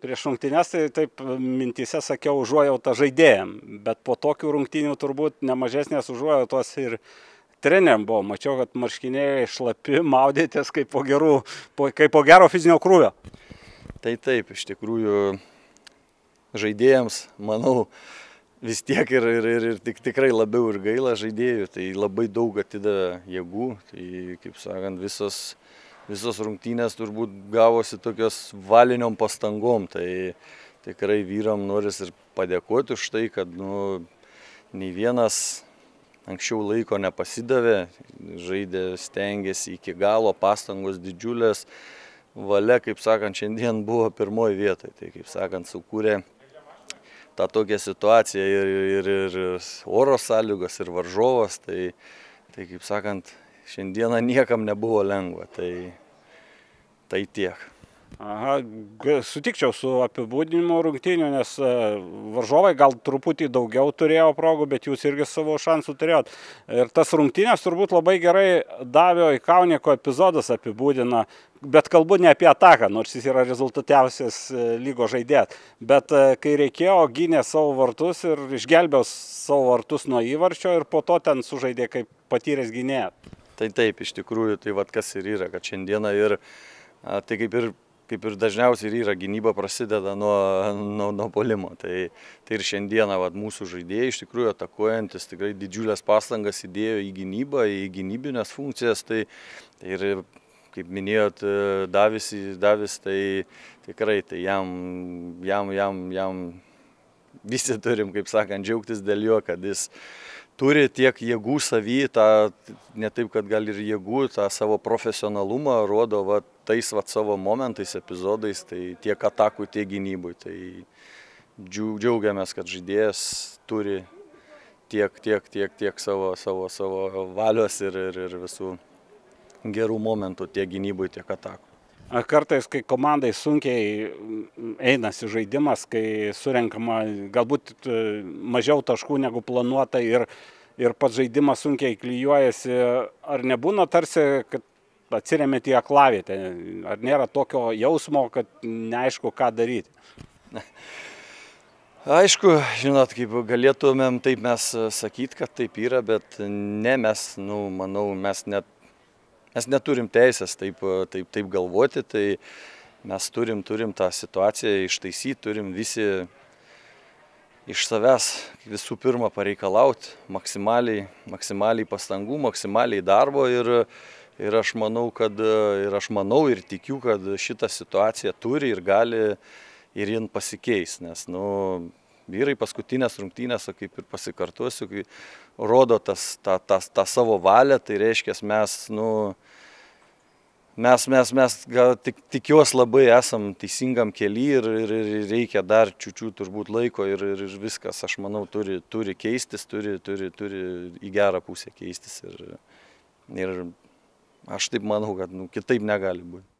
prieš rungtynes tai taip mintyse sakiau užuojautą žaidėjam, bet po tokių rungtynių turbūt nemažesnės užuojautos ir treneriam buvo. Mačiau, kad marškiniai šlapi, maudėtės kaip po gero fizinio krūvio. Tai taip, iš tikrųjų žaidėjams, manau, vis tiek ir tikrai labiau ir gaila žaidėjų, tai labai daug atidavė jėgų, tai kaip sakant, visos rungtynės turbūt gavosi tokios valiniom pastangom, tai tikrai vyram noris ir padėkoti už tai, kad nei vienas anksčiau laiko nepasidavė, žaidė, stengėsi iki galo, pastangos didžiulės, valia, kaip sakant, šiandien buvo pirmoji vietoje, tai kaip sakant, sukūrė tą tokią situaciją ir oro sąlygos, ir varžovas, tai kaip sakant, šiandieną niekam nebuvo lengva, tai tiek. Aha, sutikčiau su apibūdinimu rungtynių, nes varžovai gal truputį daugiau turėjo progų, bet jūs irgi savo šansų turėjot. Ir tas rungtynės turbūt labai gerai Davio Ikauniko epizodas apibūdina, bet kalbu ne apie ataką, nors jis yra rezultatyviausias lygos žaidėjas. Bet kai reikėjo, gynė savo vartus ir išgelbėjo savo vartus nuo įvarčio ir po to ten sužaidė kaip patyręs gynėjas. Tai taip, iš tikrųjų, tai vat kas ir yra, kad šiandieną tai kaip ir dažniausiai ir yra, gynyba prasideda nuo puolimo. Tai ir šiandieną mūsų žaidėjai iš tikrųjų atakuojantis tikrai didžiulės pastangas įdėjo į gynybą, į gynybinės funkcijas. Tai ir, kaip minėjot, Davis, tai tikrai tai jam visi turim, kaip sakant, džiaugtis dėl jo, kad jis turi tiek jėgų savy, ne taip, kad gal ir jėgų, tą savo profesionalumą rodo tais savo momentais, epizodais, tai tiek atakų, tiek gynybui. Tai džiaugiamės, kad žaidėjas turi tiek savo valios ir visų gerų momentų, tiek gynybui, tiek atakų. Kartais, kai komandai sunkiai einasi žaidimas, kai surenkama galbūt mažiau taškų negu planuota ir pats žaidimas sunkiai klyjuojasi, ar nebūna tarsi, kad atsiremiat į aklavietę? Ar nėra tokio jausmo, kad neaišku, ką daryti? Aišku, žinot, kaip galėtumėm taip mes sakyti, kad taip yra, bet ne, mes neturim teisės taip galvoti, tai mes turim tą situaciją ištaisyti, turim visi iš savęs visų pirma pareikalauti maksimaliai pastangų, maksimaliai darbo ir aš manau ir tikiu, kad šitą situaciją turi ir gali ir jin pasikeis, nes vyrai paskutinės rungtynės, kaip ir pasikartosiu, kai rodo tą savo valią, tai reiškia mes gal tikiuos labai esam teisingam kely ir reikia dar čiučių turbūt laiko ir viskas, aš manau, turi keistis, turi į gerą pusę keistis ir aš taip manau, kad kitaip negali būti.